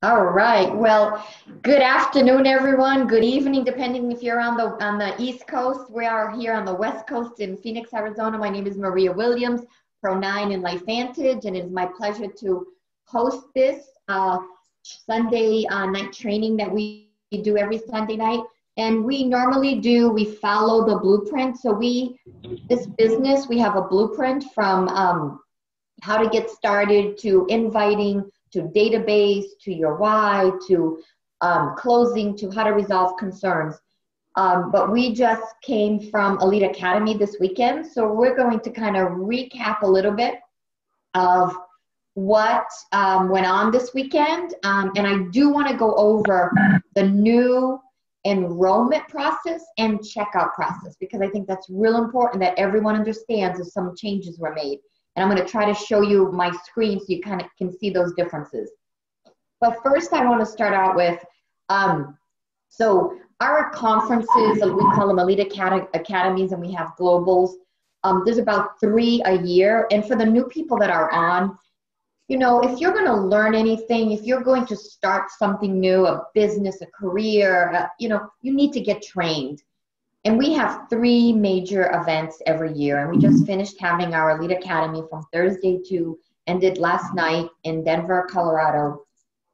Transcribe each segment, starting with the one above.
All right. Well, good afternoon, everyone. Good evening, depending if you're on the East Coast. We are here on the West Coast in Phoenix, Arizona. My name is Maria Williams, Pro 9 in Lifevantage, and it is my pleasure to host this Sunday night training that we do every Sunday night. And we follow the blueprint. So this business, we have a blueprint from how to get started to inviting to database to your why to closing to how to resolve concerns. But we just came from Elite Academy this weekend, so we're going to kind of recap a little bit of what went on this weekend. And I do want to go over the new enrollment process and checkout process because I think that's real important that everyone understands if some changes were made. And I'm going to try to show you my screen so you kind of can see those differences. But first, I want to start out with, so our conferences, we call them Elite Academies, and we have globals. There's about 3 a year. And for the new people that are on, you know, if you're going to learn anything, if you're going to start something new, a business, a career, you know, you need to get trained. And we have 3 major events every year. And we just finished having our Elite Academy from Thursday to ended last night in Denver, Colorado.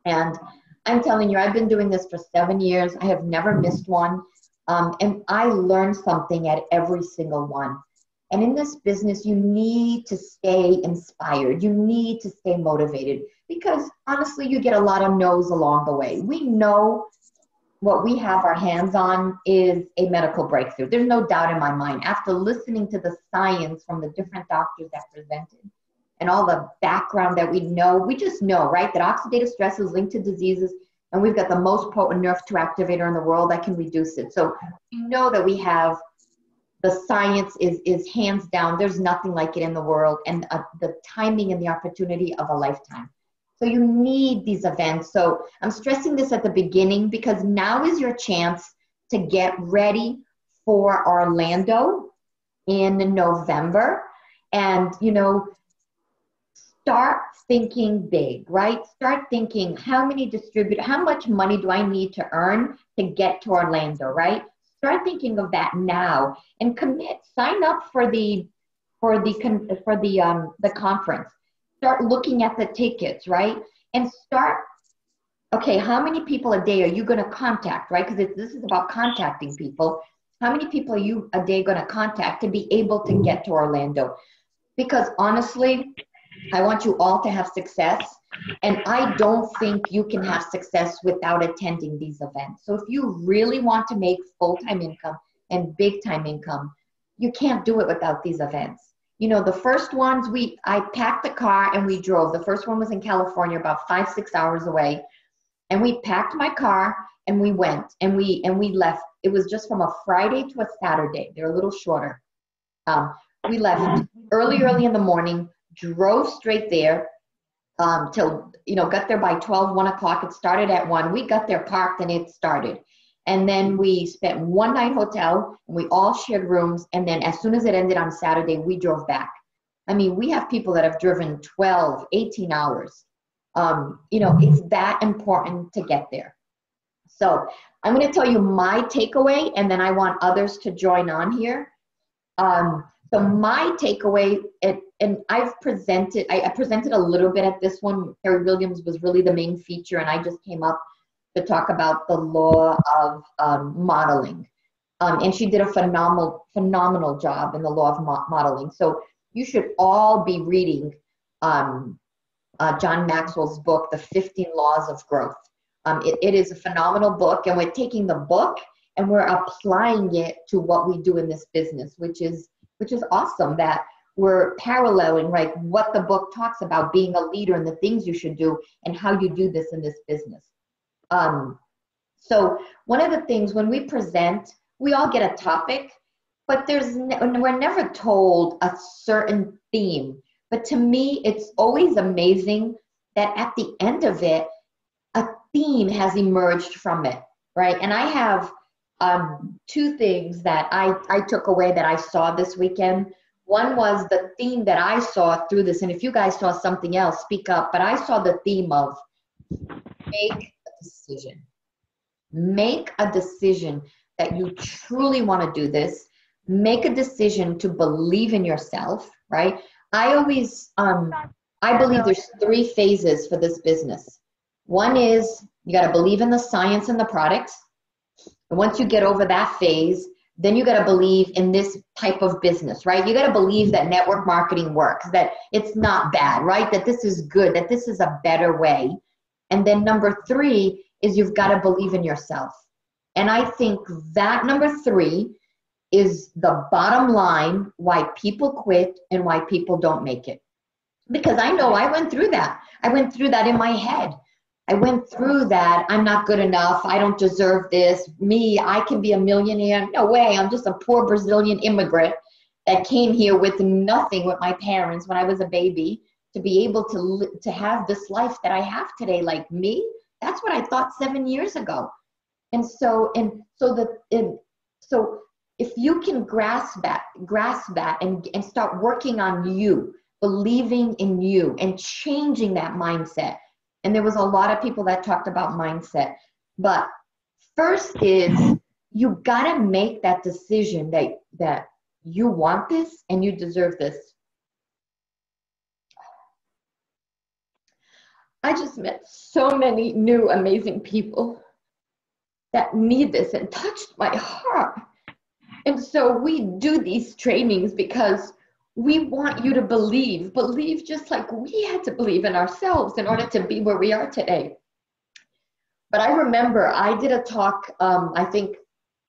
And I'm telling you, I've been doing this for 7 years. I have never missed one. And I learned something at every single one. And in this business, you need to stay inspired. You need to stay motivated because honestly, you get a lot of no's along the way. We know what we have our hands on is a medical breakthrough. There's no doubt in my mind. After listening to the science from the different doctors that presented and all the background that we just know, right, that oxidative stress is linked to diseases, and we've got the most potent nerve 2 activator in the world that can reduce it. So we know that we have the science is hands down. There's nothing like it in the world, and the timing and the opportunity of a lifetime. So you need these events. So I'm stressing this at the beginning because now is your chance to get ready for Orlando in November. And, you know, start thinking big, right? Start thinking how much money do I need to earn to get to Orlando, right? Start thinking of that now and commit, sign up for the conference. Start looking at the tickets, right? And start, okay, how many people a day are you going to contact, right? Because this is about contacting people. How many people are you a day going to contact to be able to get to Orlando? Because honestly, I want you all to have success. And I don't think you can have success without attending these events. So if you really want to make full-time income and big-time income, you can't do it without these events. You know, the first ones, I packed the car and we drove. The first one was in California, about 5-6 hours away. And we packed my car and we went and we left. It was just from a Friday to a Saturday. They're a little shorter. We left early in the morning, drove straight there till, you know, got there by 1 o'clock. It started at 1. We got there, parked, and it started. And then we spent 1 night hotel, and we all shared rooms. And then as soon as it ended on Saturday, we drove back. I mean, we have people that have driven 12, 18 hours. You know, it's that important to get there. So I'm going to tell you my takeaway, and then I want others to join on here. So my takeaway, and I presented a little bit at this one. Terry Williams was really the main feature, and I just came up to talk about the law of modeling. And she did a phenomenal job in the law of modeling. So you should all be reading John Maxwell's book, The 15 Laws of Growth. It is a phenomenal book, and we're taking the book and we're applying it to what we do in this business, which is awesome that we're paralleling, right, what the book talks about being a leader and the things you should do and how you do this in this business. So one of the things when we present, we all get a topic, but we're never told a certain theme. But to me, it's always amazing that at the end of it, a theme has emerged from it, right? And I have 2 things that I took away that I saw this weekend. One was the theme that I saw through this, and if you guys saw something else, speak up, but I saw the theme of make a decision. Make a decision that you truly want to do this. Make a decision to believe in yourself, right? I always, I believe there's 3 phases for this business. One is you got to believe in the science and the products. And once you get over that phase, then you got to believe in this type of business, right? You got to believe that network marketing works, that it's not bad, right? That this is good, that this is a better way. And then number 3 is you've got to believe in yourself. And I think that number 3 is the bottom line why people quit and why people don't make it. Because I know I went through that. I went through that in my head. I went through that. I'm not good enough. I don't deserve this. Me, I can be a millionaire. No way. I'm just a poor Brazilian immigrant that came here with nothing with my parents when I was a baby to be able to have this life that I have today. Like me, that's what I thought 7 years ago. So if you can grasp that and start working on you, believing in you and changing that mindset. And there was a lot of people that talked about mindset. But first is you got to make that decision that you want this and you deserve this. I just met so many new amazing people that need this and touched my heart. And so we do these trainings because we want you to believe just like we had to believe in ourselves in order to be where we are today. But I remember I did a talk, I think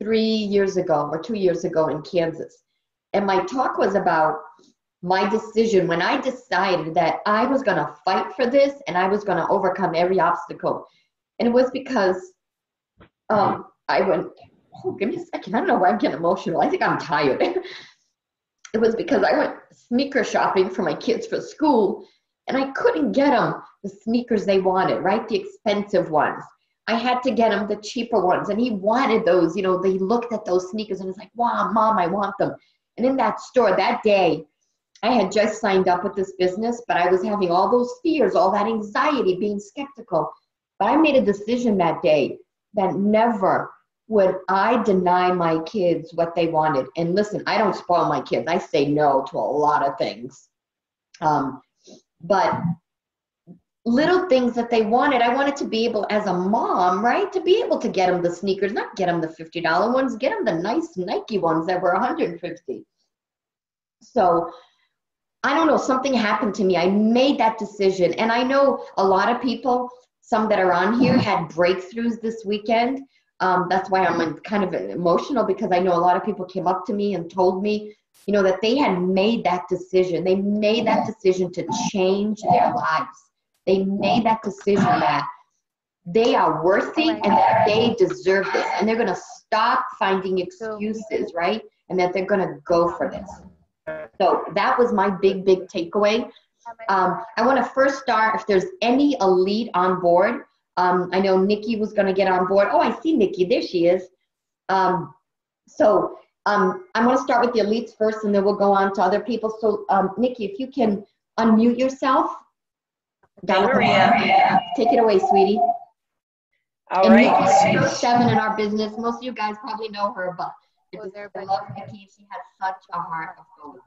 3 years ago or 2 years ago in Kansas. And my talk was about my decision when I decided that I was going to fight for this and I was going to overcome every obstacle. And it was because I went, oh, give me a second. I don't know why I'm getting emotional. I think I'm tired. It was because I went sneaker shopping for my kids for school, and I couldn't get them the sneakers they wanted, right? The expensive ones. I had to get him the cheaper ones, and he wanted those. You know, they looked at those sneakers, and he's like, wow, Mom, I want them. And in that store that day, I had just signed up with this business, but I was having all those fears, all that anxiety, being skeptical. But I made a decision that day that never would I deny my kids what they wanted. And listen, I don't spoil my kids. I say no to a lot of things. But little things that they wanted, I wanted to be able, as a mom, right, to be able to get them the sneakers, not get them the $50 ones, get them the nice Nike ones that were $150. So I don't know, something happened to me. I made that decision. And I know a lot of people, some that are on here, had breakthroughs this weekend. That's why I'm kind of emotional, because I know a lot of people came up to me and told me, you know, that they had made that decision. They made that decision to change their lives. They made that decision that they are worthy and that they deserve this. And they're going to stop finding excuses, right? And that they're going to go for this. So that was my big takeaway. I want to first start, if there's any elite on board. I know Nikki was going to get on board. Oh, I see Nikki. There she is. I'm going to start with the elites first, and then we'll go on to other people. So, Nikki, if you can unmute yourself. Maria. Take it away, sweetie. All right. Nikki's number 7 in our business. Most of you guys probably know her, but I love Nikki. She has such a heart of gold.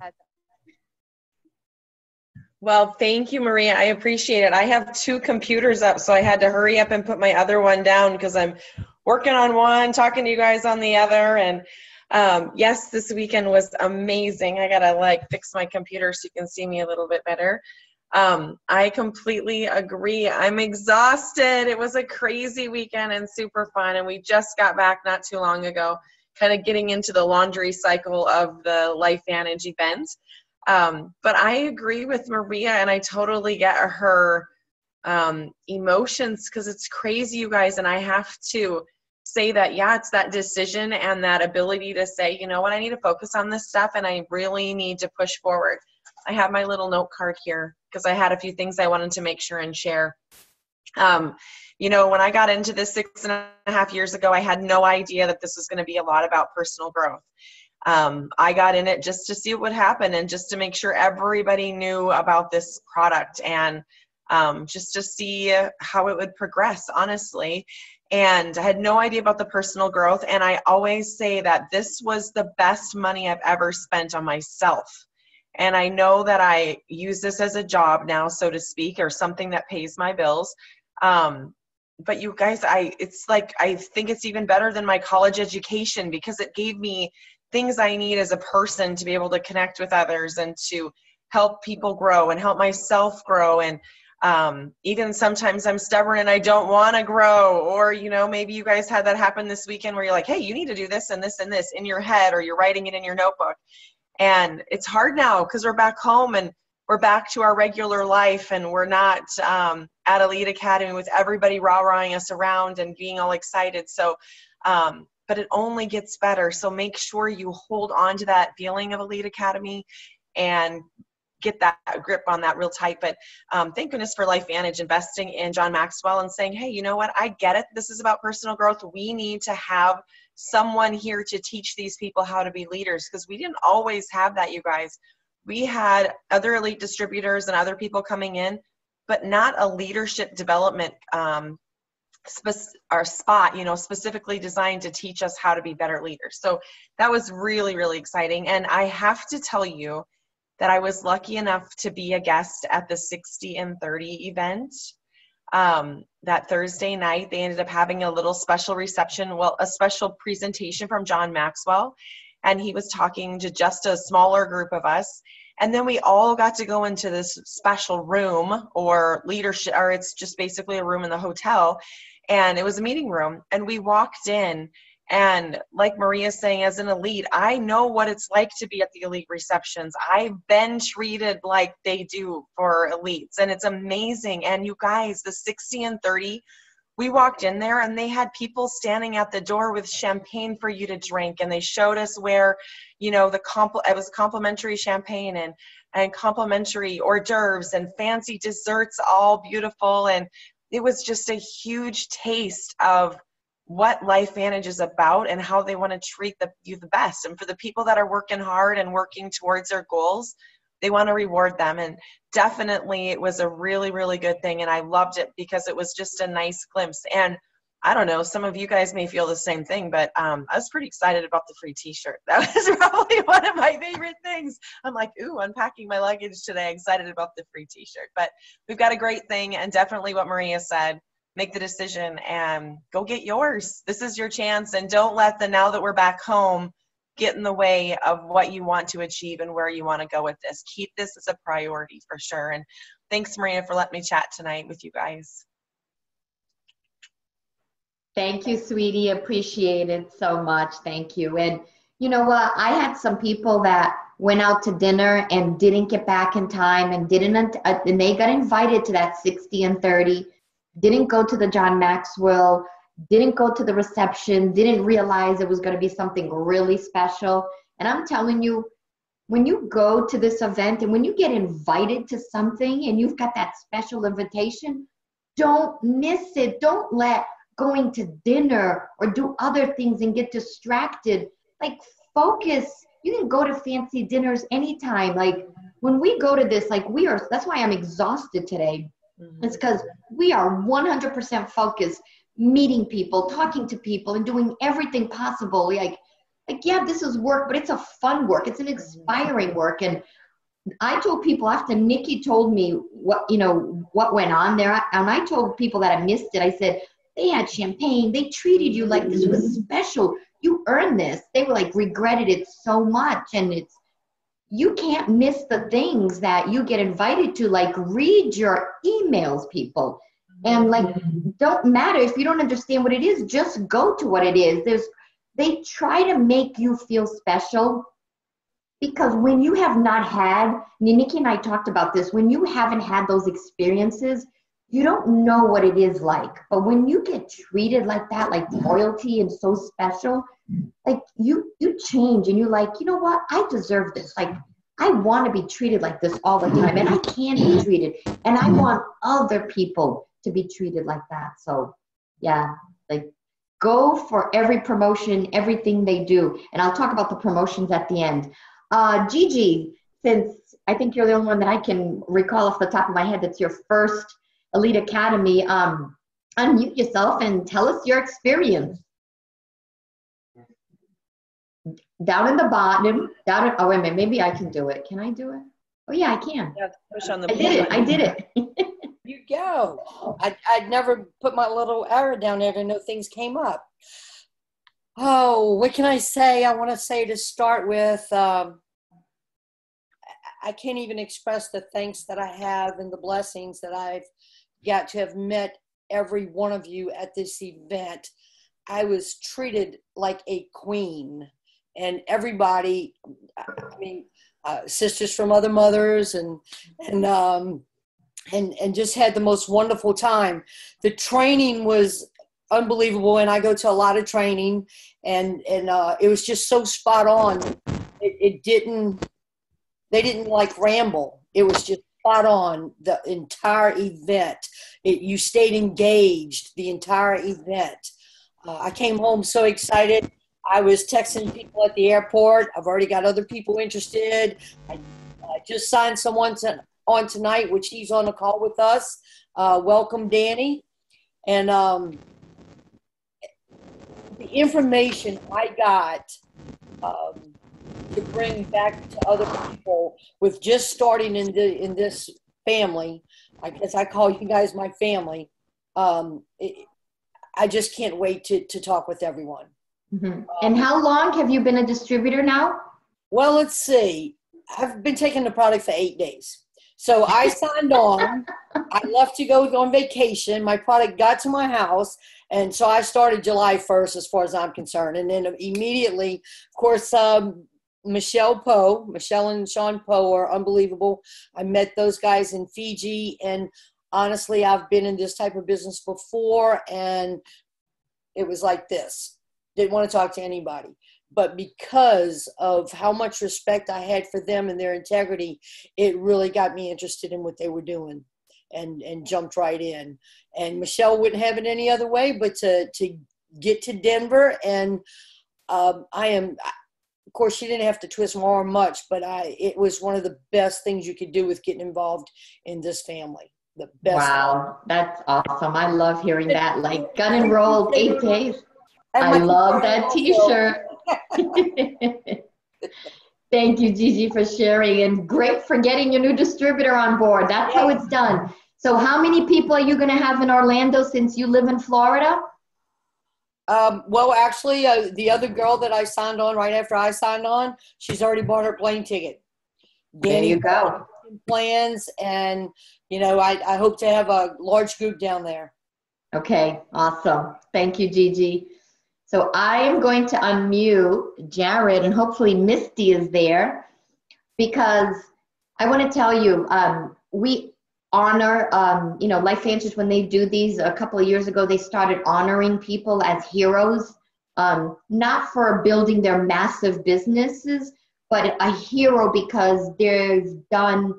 Well, thank you, Maria. I appreciate it. I have 2 computers up, so I had to hurry up and put my other one down because I'm working on one, talking to you guys on the other. And yes, this weekend was amazing. I got to fix my computer so you can see me a little bit better. I completely agree. I'm exhausted. It was a crazy weekend and super fun. And we just got back not too long ago, kind of getting into the laundry cycle of the Lifevantage event. But I agree with Maria, and I totally get her emotions, because it's crazy, you guys. And I have to say that, yeah, it's that decision and that ability to say, you know what, I need to focus on this stuff and I really need to push forward. I have my little note card here because I had a few things I wanted to make sure and share. You know, when I got into this 6.5 years ago, I had no idea that this was going to be a lot about personal growth. I got in it just to see what would happen and just to make sure everybody knew about this product. And just to see how it would progress, honestly. And I had no idea about the personal growth. And I always say that this was the best money I've ever spent on myself. And I know that I use this as a job now, so to speak, or something that pays my bills. But you guys, it's like, I think it's even better than my college education, because it gave me things I need as a person to be able to connect with others and to help people grow and help myself grow. And even sometimes I'm stubborn and I don't want to grow, or, you know, maybe you guys had that happen this weekend where you're like, hey, you need to do this and this and this in your head, or you're writing it in your notebook. And it's hard now because we're back home and we're back to our regular life, and we're not at Elite Academy with everybody rah-rahing us around and being all excited. So, but it only gets better. So make sure you hold on to that feeling of Elite Academy and get that grip on that real tight. But thank goodness for Lifevantage investing in John Maxwell and saying, hey, you know what? I get it. This is about personal growth. We need to have someone here to teach these people how to be leaders, because we didn't always have that, you guys. We had other elite distributors and other people coming in, but not a leadership development spot, you know, specifically designed to teach us how to be better leaders. So that was really, really exciting. And I have to tell you that I was lucky enough to be a guest at the 60 and 30 event. That Thursday night, they ended up having a little special reception, well, a special presentation from John Maxwell. And he was talking to just a smaller group of us. And then we all got to go into this special room, or leadership, or it's just basically a room in the hotel. And it was a meeting room. And we walked in, and like Maria's saying, as an elite, I know what it's like to be at the elite receptions. I've been treated like they do for elites, and it's amazing. And you guys, the 60 and 30, we walked in there and they had people standing at the door with champagne for you to drink. And they showed us where, you know, it was complimentary champagne and complimentary hors d'oeuvres and fancy desserts, all beautiful. And it was just a huge taste of what Lifevantage is about and how they want to treat you the best. And for the people that are working hard and working towards their goals, they want to reward them. And definitely it was a really, really good thing. And I loved it because it was just a nice glimpse. And I don't know, some of you guys may feel the same thing, but I was pretty excited about the free t-shirt. That was probably one of my favorite things. I'm like, ooh, unpacking my luggage today, excited about the free t-shirt. But we've got a great thing, and definitely what Maria said, make the decision and go get yours. This is your chance, and don't let the now that we're back home get in the way of what you want to achieve and where you want to go with this. Keep this as a priority for sure. And thanks, Maria, for letting me chat tonight with you guys. Thank you, sweetie. Appreciate it so much. Thank you. And you know what? I had some people that went out to dinner and didn't get back in time, and and they got invited to that 60 and 30, didn't go to the John Maxwell, didn't go to the reception, didn't realize it was going to be something really special. And I'm telling you, when you go to this event and when you get invited to something and you've got that special invitation, don't miss it. Don't let going to dinner or do other things and get distracted. Like, focus. You can go to fancy dinners anytime. Like, when we go to this, like, that's why I'm exhausted today. It's because we are 100% focused, meeting people, talking to people, and doing everything possible. Like, yeah, this is work, but it's a fun work. It's an inspiring work. And I told people after Nikki told me what went on there, and I told people that I missed it. I said, they had champagne. They treated you like this was special. You earned this. They were like, regretted it so much. And you can't miss the things that you get invited to. Like, read your emails, people. And like, don't matter if you don't understand what it is, just go to what it is. They try to make you feel special, because when you have not had, Nikki and I talked about this, when you haven't had those experiences, you don't know what it is like. But when you get treated like that, like royalty and so special, like you change and you're like, you know what? I deserve this. Like, I want to be treated like this all the time, and I can be treated, and I want other people to be treated like that. So yeah, like, go for every promotion, everything they do. And I'll talk about the promotions at the end. Gigi, since I think you're the only one that I can recall off the top of my head that's your first Elite Academy. Unmute yourself and tell us your experience. Down in the bottom, oh wait a minute, maybe I can do it. Can I do it? Oh yeah, I can. Yeah, push on the I did it. You go. I'd never put my little arrow down there to know things came up. Oh, what can I say? I want to say to start with, I can't even express the thanks that I have and the blessings that I've got to have met every one of you at this event. I was treated like a queen, and everybody, I mean, sisters from other mothers and just had the most wonderful time. The training was unbelievable, and I go to a lot of training, and it was just so spot on. They didn't like ramble. It was just spot on the entire event. You stayed engaged the entire event. I came home so excited. I was texting people at the airport. I've already got other people interested. I just signed someone on tonight, which he's on a call with us. Welcome, Danny. And the information I got to bring back to other people with just starting in this family, I guess I call you guys my family. I just can't wait to talk with everyone. Mm-hmm. And how long have you been a distributor now? Well, let's see. I've been taking the product for 8 days. So I signed on. I left to go on vacation. My product got to my house. And so I started July 1st as far as I'm concerned. And then immediately, of course, Michelle and Sean Poe are unbelievable. I met those guys in Fiji. And honestly, I've been in this type of business before. And it was like this. Didn't want to talk to anybody. But because of how much respect I had for them and their integrity, it really got me interested in what they were doing and jumped right in. And Michelle wouldn't have it any other way but to get to Denver. And of course, she didn't have to twist my arm much, but it was one of the best things you could do with getting involved in this family. The best. Wow, that's awesome. I love hearing that. Like gun and roll, 8 days. I love that t-shirt. Thank you, Gigi, for sharing, and great for getting your new distributor on board. That's how it's done. So how many people are you going to have in Orlando since you live in Florida? Well, actually, the other girl that I signed on right after I signed on, she's already bought her plane ticket. There you go. Plans, and I hope to have a large group down there. Okay, awesome. Thank you, Gigi. So I am going to unmute Jared, and hopefully Misty is there, because I want to tell you, we honor, Lifevantage, when they do these a couple of years ago, they started honoring people as heroes, not for building their massive businesses, but a hero because they've done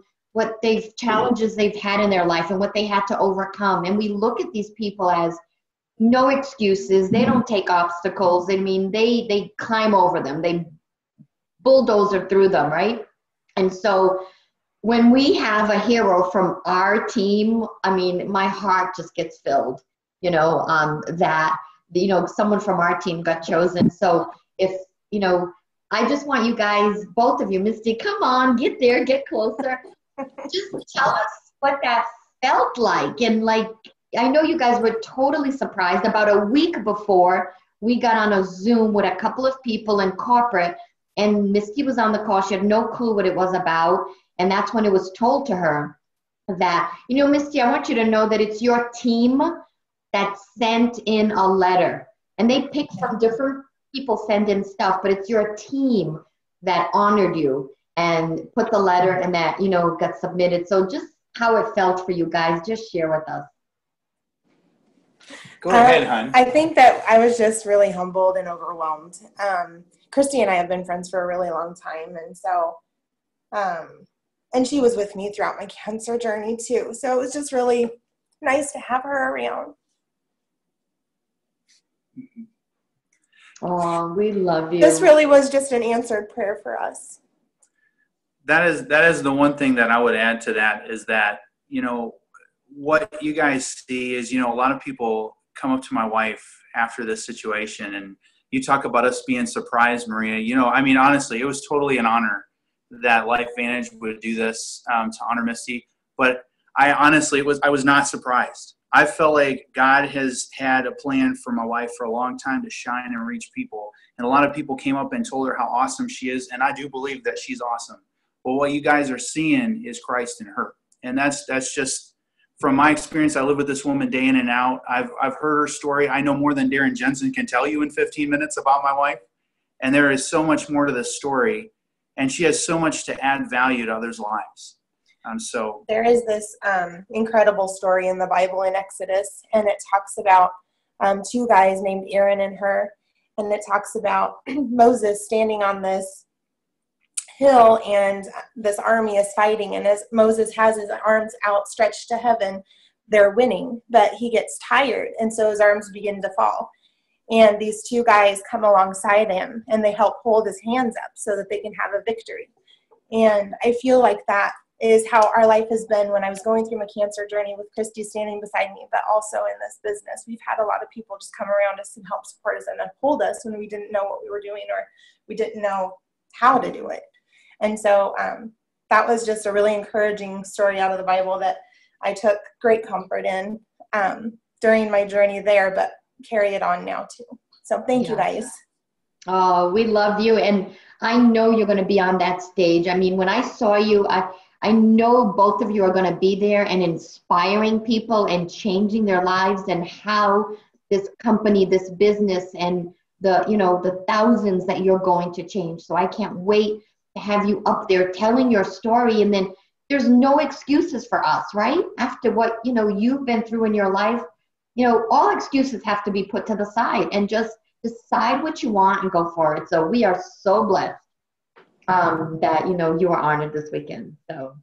challenges they've had in their life and what they had to overcome. And we look at these people as no excuses. They don't take obstacles. I mean, they climb over them. They bulldozer through them, right? And so when we have a hero from our team, I mean, my heart just gets filled, that, someone from our team got chosen. So I just want you guys, both of you, Misty, come on, get there, get closer. Just tell us what that felt like. And I know you guys were totally surprised. About a week before, we got on a Zoom with a couple of people in corporate, and Misty was on the call. She had no clue what it was about. And that's when it was told to her that, Misty, I want you to know that it's your team that sent in a letter. And they picked from different people, send in stuff, but it's your team that honored you and put the letter, and that, got submitted. So just how it felt for you guys, just share with us. Go ahead, hon. I think that I was just really humbled and overwhelmed. Christy and I have been friends for a really long time. And so, and she was with me throughout my cancer journey too. So it was just really nice to have her around. Oh, we love you. This really was just an answered prayer for us. That is the one thing that I would add to that is that, what you guys see is, a lot of people come up to my wife after this situation, and you talk about us being surprised, Maria. Honestly, it was totally an honor that Lifevantage would do this to honor Misty. But I was not surprised. I felt like God has had a plan for my wife for a long time to shine and reach people. And a lot of people came up and told her how awesome she is. And I do believe that she's awesome. But what you guys are seeing is Christ in her. And that's just from my experience. I live with this woman day in and out. I've heard her story. I know more than Darren Jensen can tell you in 15 minutes about my wife. And there is so much more to this story. And she has so much to add value to others' lives. So there is this incredible story in the Bible in Exodus, and it talks about two guys named Aaron and Hur, and it talks about Moses standing on this hill, and this army is fighting, and as Moses has his arms outstretched to heaven, they're winning, but he gets tired, and so his arms begin to fall. And these two guys come alongside him, and they help hold his hands up so that they can have a victory. And I feel like that is how our life has been when I was going through my cancer journey with Christy standing beside me, but also in this business. We've had a lot of people just come around us and help support us and uphold us when we didn't know what we were doing, or we didn't know how to do it. And so that was just a really encouraging story out of the Bible that I took great comfort in during my journey there, but carry it on now too. So thank you guys. Oh, we love you. And I know you're going to be on that stage. I mean, when I saw you, I know both of you are going to be there and inspiring people and changing their lives, and how this company, this business, and the thousands that you're going to change. So I can't wait to have you up there telling your story. And then there's no excuses for us, right? After what, you've been through in your life, all excuses have to be put to the side and just decide what you want and go for it. So we are so blessed that, you were honored this weekend. So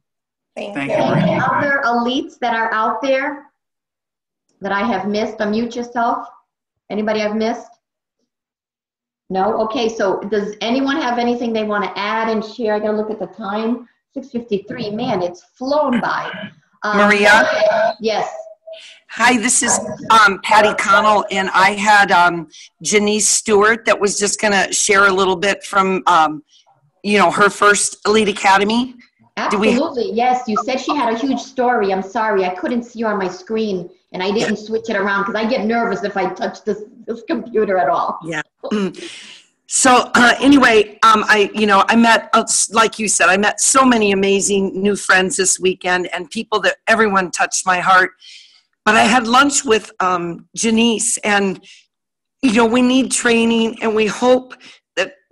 thank you. Any other elites that are out there that I have missed? Unmute yourself. Anybody I've missed? No? Okay, so does anyone have anything they want to add and share? I got to look at the time. 6:53. Man, it's flown by. Maria? Yes. Hi, this is Patty Connell, and I had Janice Stewart that was just going to share a little bit from, her first Elite Academy. Absolutely, yes. You said she had a huge story. I'm sorry, I couldn't see you on my screen, and I didn't switch it around because I get nervous if I touch this computer at all. Yeah. So anyway, I met, like you said, I met so many amazing new friends this weekend, and people that everyone touched my heart. But I had lunch with Janice, and, we need training, and we hope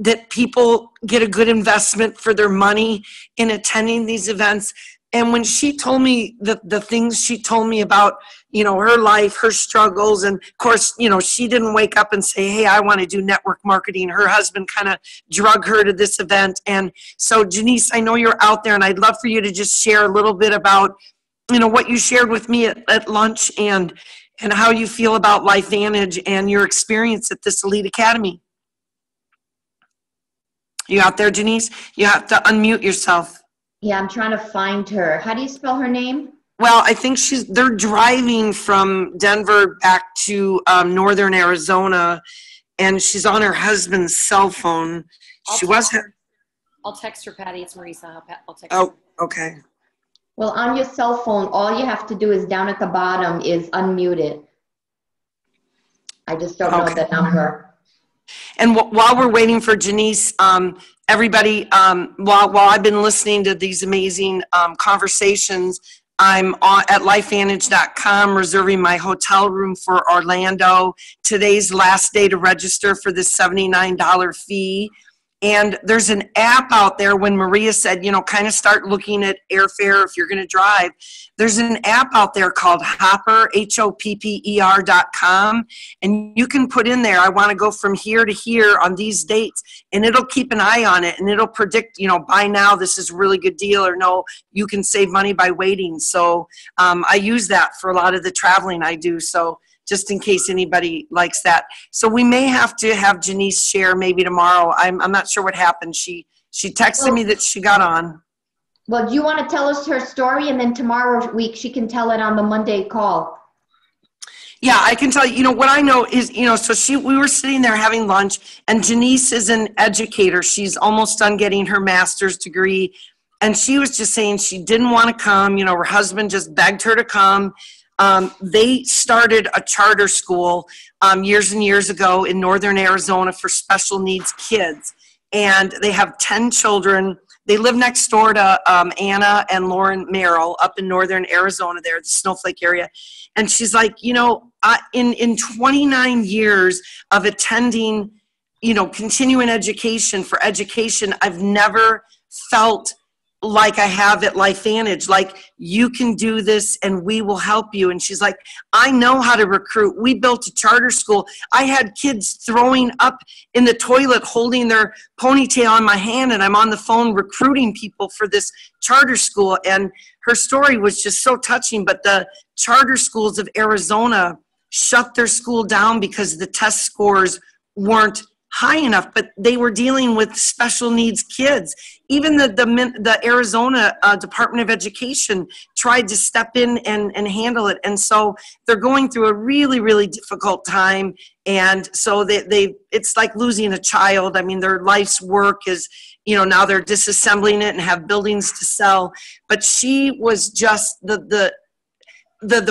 that people get a good investment for their money in attending these events. And when she told me the things she told me about, her life, her struggles, and of course, she didn't wake up and say, hey, I want to do network marketing. Her husband kind of drug her to this event. And so, Janice, I know you're out there, and I'd love for you to just share a little bit about, what you shared with me at lunch, and how you feel about Lifevantage and your experience at this Elite Academy. You out there, Janice? You have to unmute yourself. Yeah, I'm trying to find her. How do you spell her name? Well, I think they're driving from Denver back to northern Arizona, and she's on her husband's cell phone. I'll text her, Patty. It's Marisa. I'll text her. Oh, okay. Well, on your cell phone, all you have to do is down at the bottom is unmute it. I just don't know the number. And while we're waiting for Janice, everybody, while I've been listening to these amazing conversations, I'm at lifevantage.com reserving my hotel room for Orlando. Today's last day to register for this $79 fee. And there's an app out there. When Maria said, kind of start looking at airfare if you're going to drive. There's an app out there called Hopper, HOPPER.com. And you can put in there, I want to go from here to here on these dates. And it'll keep an eye on it. And it'll predict, buy now, this is a really good deal. Or no, you can save money by waiting. So I use that for a lot of the traveling I do. So just in case anybody likes that. So we may have to have Janice share maybe tomorrow. I'm not sure what happened. She texted me that she got on. Well, do you want to tell us her story, and then tomorrow week she can tell it on the Monday call? Yeah, I can tell you, what I know is, so we were sitting there having lunch, and Janice is an educator. She's almost done getting her master's degree. And she was just saying she didn't want to come. Her husband just begged her to come. They started a charter school years and years ago in northern Arizona for special needs kids. And they have 10 children. They live next door to Anna and Lauren Merrill up in northern Arizona there, the Snowflake area. And she's like, in 29 years of attending, continuing education for education, I've never felt like I have at Lifevantage, like you can do this and we will help you. And she's like, I know how to recruit. We built a charter school. I had kids throwing up in the toilet, holding their ponytail on my hand, and I'm on the phone recruiting people for this charter school. And her story was just so touching, but the charter schools of Arizona shut their school down because the test scores weren't high enough, but they were dealing with special needs kids. Even the Arizona Department of Education tried to step in and handle it. And so they're going through a really, really difficult time. And so it's like losing a child. I mean, their life's work is, now they're disassembling it and have buildings to sell. But she was just the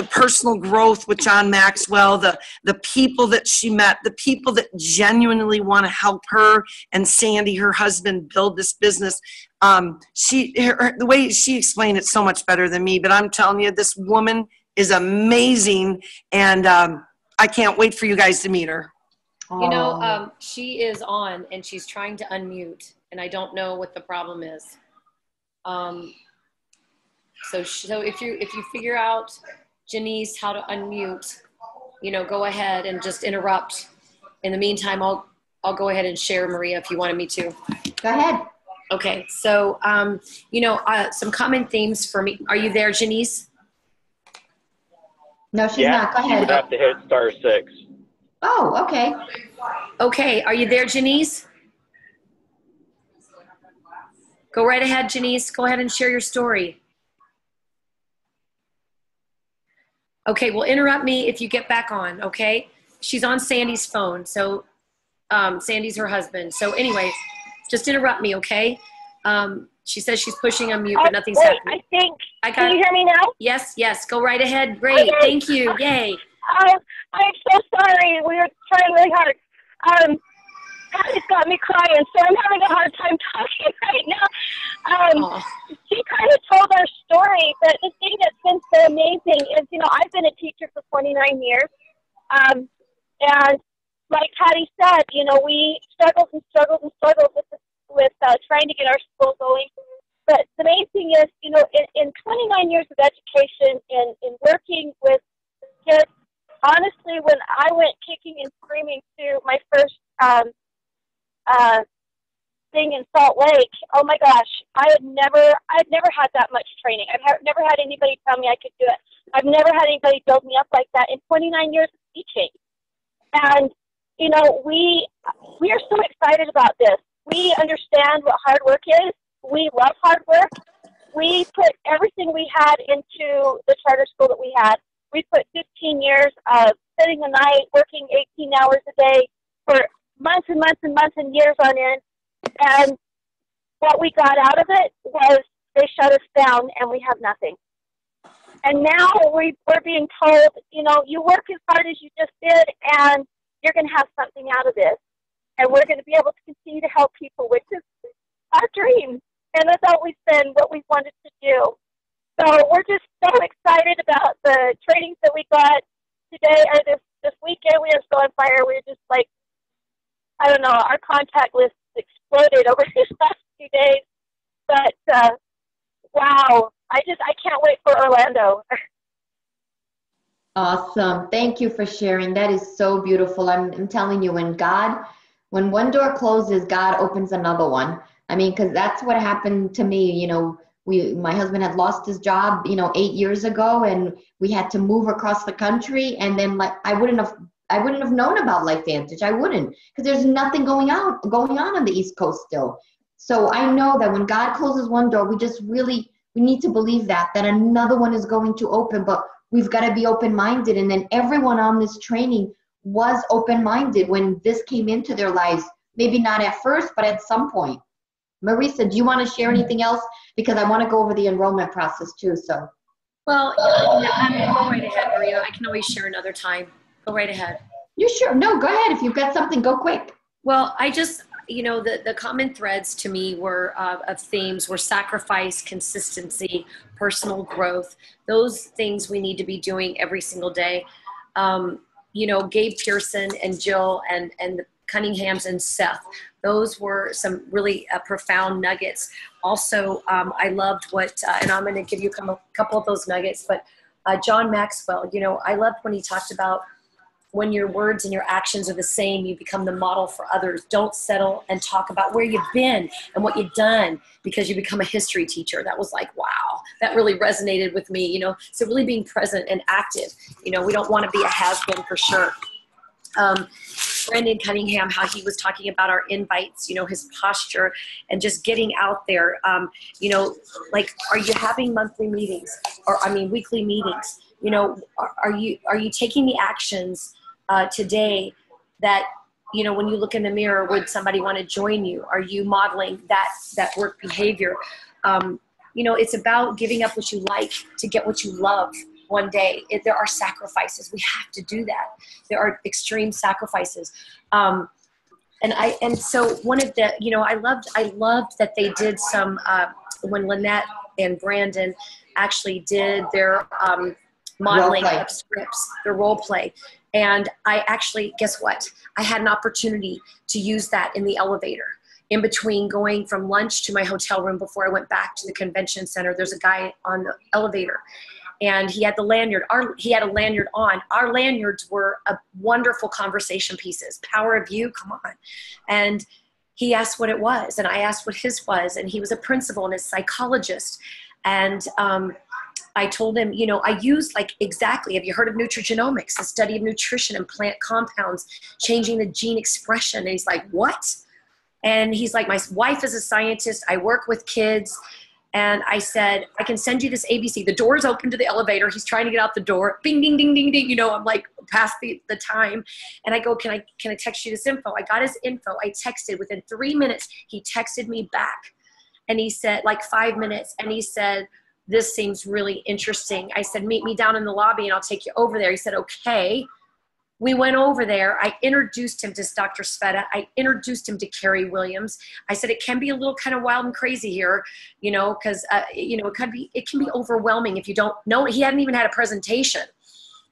personal growth with John Maxwell, the people that she met, the people that genuinely want to help her and Sandy, her husband, build this business. The way she explained it so much better than me, but I'm telling you, this woman is amazing, and I can't wait for you guys to meet her. She is on, and she's trying to unmute, and I don't know what the problem is. So if you figure out, Janice, how to unmute, go ahead and just interrupt. In the meantime, I'll go ahead and share, Maria, if you wanted me to. Go ahead. Okay, so some common themes for me. Are you there, Janice? No, she's not. Go ahead. You have to hit *6. Oh, okay. Okay, are you there, Janice? Go right ahead, Janice. Go ahead and share your story. Okay, well, interrupt me if you get back on, okay? She's on Sandy's phone, so Sandy's her husband. So anyway, just interrupt me, okay? She says she's pushing on mute, but nothing's happening. Can you hear me now? Yes, go right ahead. Great, okay. Thank you, yay. I'm so sorry. We were trying really hard. It's got me crying, so I'm having a hard time talking right now. She kind of told our story, but the thing that's been so amazing is, I've been a teacher for 29 years, and like Patty said, we struggled with trying to get our school going. But the main thing is, in 29 years of education and in working with kids, honestly, when I went kicking and screaming to my first thing in Salt Lake, oh my gosh, I'd never had that much training. I've never had anybody tell me I could do it. I've never had anybody build me up like that in 29 years of teaching. And, we are so excited about this. We understand what hard work is. We love hard work. We put everything we had into the charter school that we had. We put 15 years of sitting the night, working 18 hours a day for months and months and months and years on end. And what we got out of it was they shut us down and we have nothing. And now we're being told, you work as hard as you just did and you're going to have something out of this. And we're going to be able to continue to help people, which is our dream. And that's always been what we've wanted to do. So we're just so excited about the trainings that we got today or this weekend. We are so on fire. We're just like, I don't know, our contact list exploded over these last few days. But wow, I can't wait for Orlando. Awesome. Thank you for sharing. That is so beautiful. I'm telling you, when one door closes, God opens another one. I mean, because that's what happened to me. My husband had lost his job, 8 years ago, and we had to move across the country. And then I wouldn't have known about Lifevantage. I wouldn't, because there's nothing going on the East Coast still. So I know that when God closes one door, we need to believe that another one is going to open, but we've got to be open-minded. And then everyone on this training was open-minded when this came into their lives. Maybe not at first, but at some point. Marisa, do you want to share anything else? Because I want to go over the enrollment process too. So. Well, I mean, go right ahead, Maria. I can always share another time. Go right ahead. You sure? No, go ahead. If you've got something, go quick. Well, I just, the common threads to me were of themes were sacrifice, consistency, personal growth. Those things we need to be doing every single day. Gabe Pearson and Jill and the Cunninghams and Seth. Those were some really profound nuggets. Also, I loved what, and I'm going to give you a couple of those nuggets, but John Maxwell, I loved when he talked about when your words and your actions are the same, you become the model for others. Don't settle and talk about where you've been and what you've done because you become a history teacher. That was like, wow, that really resonated with me, So really being present and active, we don't want to be a has-been for sure. Brandon Cunningham, how he was talking about our invites, his posture and just getting out there, like, are you having monthly meetings or, weekly meetings? Are you taking the actions today that, when you look in the mirror, would somebody want to join you? Are you modeling that work behavior? It's about giving up what you like to get what you love one day. There are sacrifices. We have to do that. There are extreme sacrifices. So one of the, I loved that they did some, when Lynette and Brandon actually did their modeling of scripts, their role play. And I actually, guess what? I had an opportunity to use that in the elevator. In between going from lunch to my hotel room before I went back to the convention center, there's a guy on the elevator. And he had the lanyard. He had a lanyard on. Our lanyards were wonderful conversation pieces. Power of You, come on. And he asked what it was, and I asked what his was. And he was a principal and a psychologist. And I told him, I used exactly, have you heard of nutrigenomics, the study of nutrition and plant compounds, changing the gene expression? And he's like, what? And he's like, my wife is a scientist. I work with kids. And I said, I can send you this ABC. The door is open to the elevator. He's trying to get out the door. Bing, ding, ding, ding, ding. I'm like past the time. And I go, can I text you this info? I got his info. I texted. Within 3 minutes, he texted me back. And he said, 5 minutes. And he said, this seems really interesting. I said, meet me down in the lobby and I'll take you over there. He said, okay. We went over there. I introduced him to Dr. Sveta. I introduced him to Carrie Williams. I said, it can be a little kind of wild and crazy here, because, it can be overwhelming if you don't know. He hadn't even had a presentation.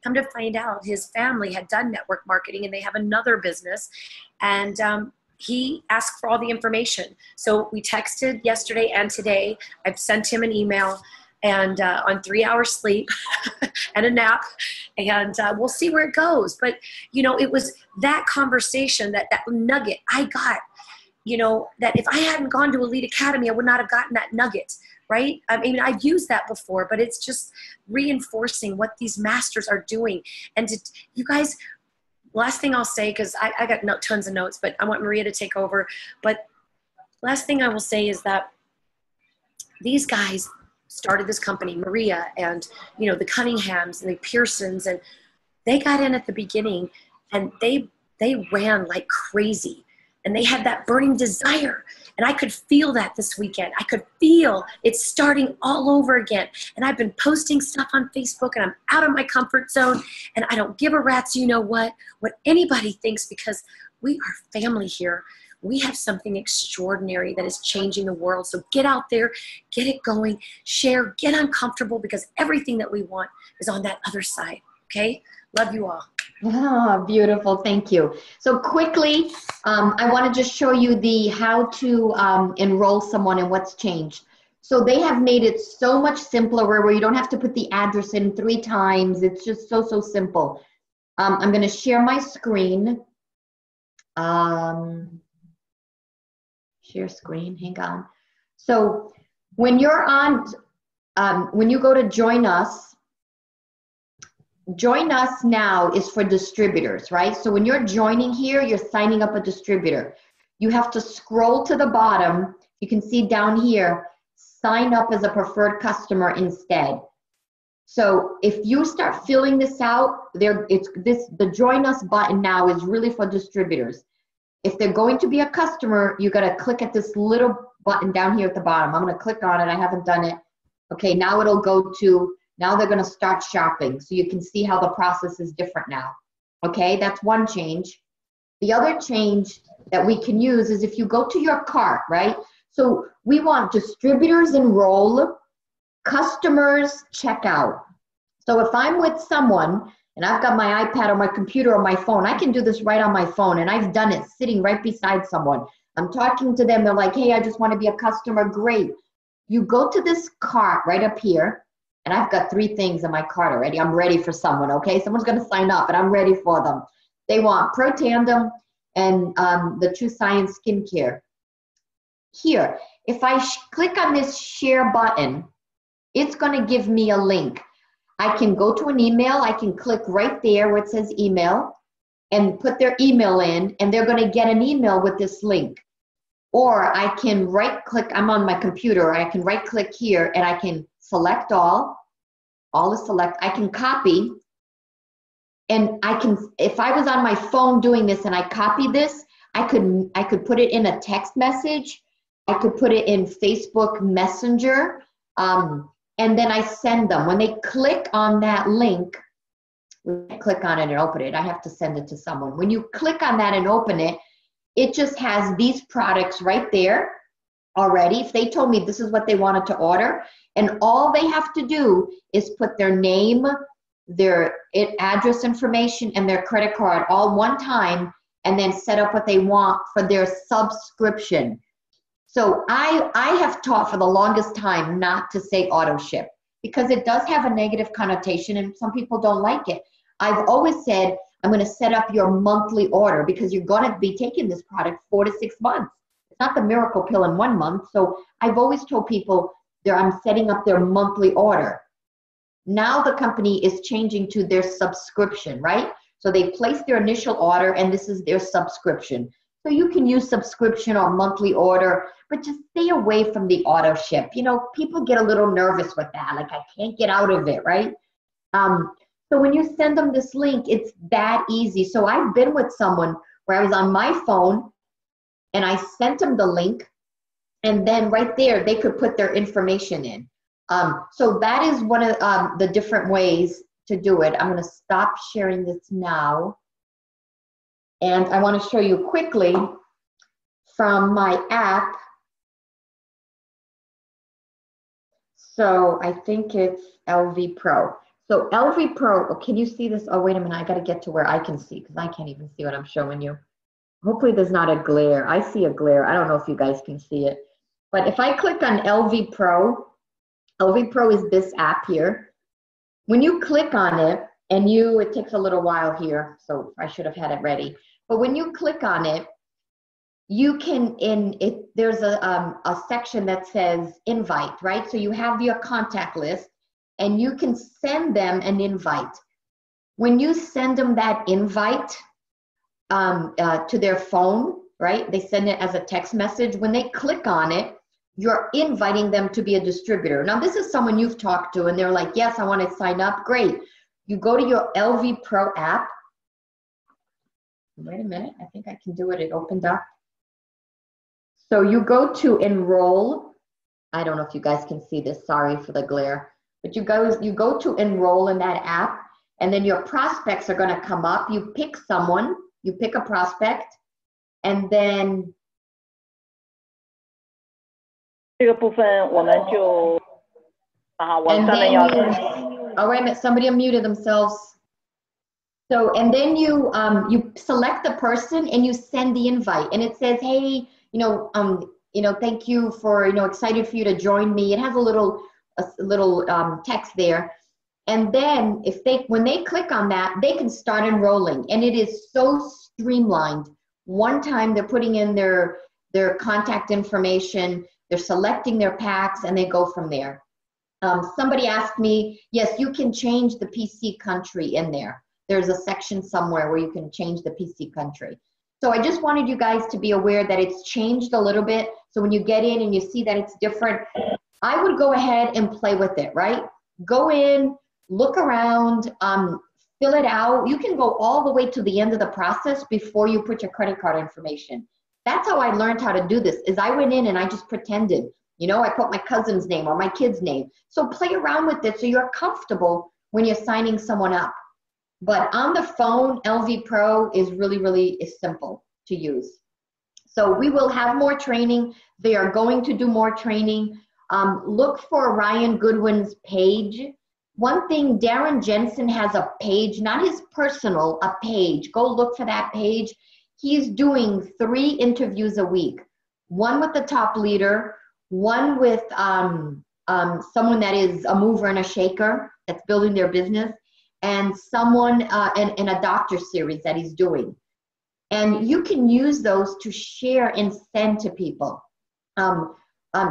Come to find out, his family had done network marketing and they have another business. And he asked for all the information. So we texted yesterday and today. I've sent him an email. And on 3 hours sleep and a nap, and we'll see where it goes. But, it was that conversation, that nugget I got, that if I hadn't gone to Elite Academy, I would not have gotten that nugget, right? I've used that before, but it's just reinforcing what these masters are doing. And you guys, last thing I'll say, because I got tons of notes, but I want Maria to take over. But last thing I will say is that these guys started this company, Maria and, the Cunninghams and the Pearsons, and they got in at the beginning and they ran like crazy and they had that burning desire. And I could feel that this weekend. I could feel it starting all over again. And I've been posting stuff on Facebook and I'm out of my comfort zone and I don't give a rat's what anybody thinks, because we are family here. We have something extraordinary that is changing the world. So get out there, get it going, share, get uncomfortable, because everything that we want is on that other side. Okay? Love you all. Oh, beautiful. Thank you. So quickly, I want to just show you the how to enroll someone and what's changed. So they have made it so much simpler where you don't have to put the address in 3 times. It's just so simple. I'm going to share my screen. Share screen, hang on. So when you're on, when you go to join us now is for distributors, right? So when you're joining here, you're signing up a distributor. You have to scroll to the bottom you can see down here, sign up as a preferred customer instead. So if you start filling this out, the join us button now is really for distributors. If they're going to be a customer, you got to click at this little button down here at the bottom. I'm going to click on it. I haven't done it. Okay, now it'll go to, now they're going to start shopping. So you can see how the process is different now. Okay, that's one change. The other change that we can use is if you go to your cart, right? So we want distributors enroll, customers check out. So if I'm with someone and I've got my iPad or my computer or my phone, I can do this right on my phone, and I've done it sitting right beside someone. I'm talking to them, they're like, hey, I just want to be a customer, great. You go to this cart right up here, and I've got 3 things in my cart already. I'm ready for someone, okay? Someone's going to sign up, and I'm ready for them. They want Pro Tandem and the True Science Skincare. Here, if I click on this share button, it's going to give me a link. I can go to an email. I can click right there where it says email and put their email in, and they're going to get an email with this link. Or I can right click, I'm on my computer, I can right click here and I can select all is select. I can copy, and I can, if I was on my phone doing this and I copied this, I could put it in a text message. I could put it in Facebook Messenger, and then I send them. When they click on that link, click on it and open it. I have to send it to someone. When you click on that and open it, it just has these products right there already. If they told me this is what they wanted to order, and all they have to do is put their name, their address information, and their credit card all one time, and then set up what they want for their subscription. So I have taught for the longest time not to say auto ship, because it does have a negative connotation and some people don't like it. I've always said, I'm going to set up your monthly order, because you're going to be taking this product 4 to 6 months. It's not the miracle pill in 1 month. So I've always told people I'm setting up their monthly order. Now the company is changing to their subscription, right? So they place their initial order and this is their subscription. So you can use subscription or monthly order, but just stay away from the auto ship. You know, people get a little nervous with that. Like, I can't get out of it, right? So when you send them this link, it's that easy. So I've been with someone where I was on my phone and I sent them the link, and then right there, they could put their information in. So that is one of the different ways to do it. I'm going to stop sharing this now. And I want to show you quickly from my app. So I think it's LV Pro. So LV Pro, can you see this? Oh, wait a minute. I got to get to where I can see, because I can't even see what I'm showing you. Hopefully there's not a glare. I see a glare. I don't know if you guys can see it. But if I click on LV Pro is this app here. When you click on it, and it takes a little while here, so I should have had it ready. But when you click on it, you can, there's a section that says invite, right? So you have your contact list, and you can send them an invite. When you send them that invite to their phone, right? They send it as a text message. When they click on it, you're inviting them to be a distributor. Now, this is someone you've talked to, and they're like, yes, I want to sign up. Great. You go to your LV Pro app. Wait a minute. I think I can do it. It opened up. So you go to enroll. I don't know if you guys can see this. Sorry for the glare. But you go to enroll in that app, and then your prospects are going to come up. You pick someone. You pick a prospect, and then 这个部分我们就我上面要 oh, wait a minute, somebody unmuted themselves. So, and then you select the person and you send the invite, and it says, hey, thank you for, excited for you to join me. It has a little text there. And then when they click on that, they can start enrolling, and it is so streamlined. One time they're putting in their contact information, they're selecting their packs, and they go from there. Somebody asked me, yes, you can change the PC country in there. There's a section somewhere where you can change the PC country. So I just wanted you guys to be aware that it's changed a little bit. So when you get in and you see that it's different, I would go ahead and play with it, right? Go in, look around, fill it out. You can go all the way to the end of the process before you put your credit card information. That's how I learned how to do this, is I went in and I just pretended. You know, I put my cousin's name or my kid's name. So play around with it so you're comfortable when you're signing someone up. But on the phone, LV Pro is really is simple to use. So we will have more training. They are going to do more training. Look for Ryan Goodwin's page. One thing, Darren Jensen has a page, not his personal, a page. Go look for that page. He's doing 3 interviews a week. One with the top leader, one with someone that is a mover and a shaker that's building their business, and someone in a doctor series that he's doing. And you can use those to share and send to people.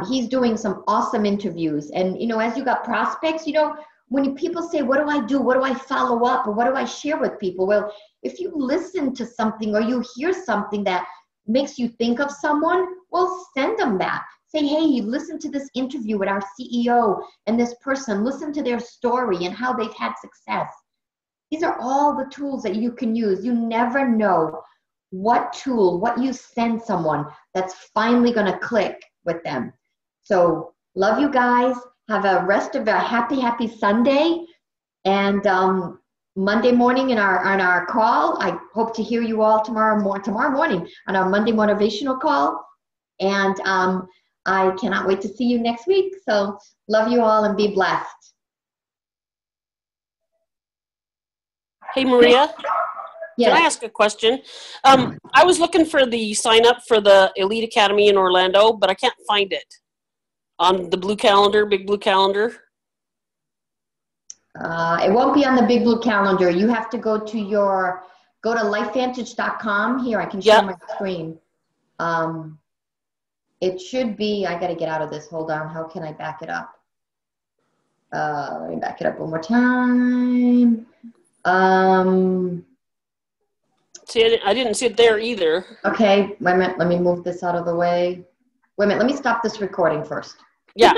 He's doing some awesome interviews. And, you know, as you got prospects, you know, when people say, what do I do? What do I follow up? Or what do I share with people? Well, if you listen to something or you hear something that makes you think of someone, well, send them that. Say, hey, listen to this interview with our CEO and this person. Listen to their story and how they've had success. These are all the tools that you can use. You never know what tool, what you send someone that's finally going to click with them. So love you guys. Have a rest of a happy Sunday. And Monday morning on our call, I hope to hear you all tomorrow morning on our Monday motivational call. And I cannot wait to see you next week. So love you all and be blessed. Hey, Maria. Yes. Can I ask a question? I was looking for the sign up for the Elite Academy in Orlando, but I can't find it on the blue calendar, big blue calendar. It won't be on the big blue calendar. You have to go to lifevantage.com. Here, I can share my screen. It should be, I got to get out of this. Hold on. How can I back it up? Let me back it up one more time. See, I didn't see it there either. Okay, wait a minute. Let me move this out of the way. Wait a minute. Let me stop this recording first. Yeah.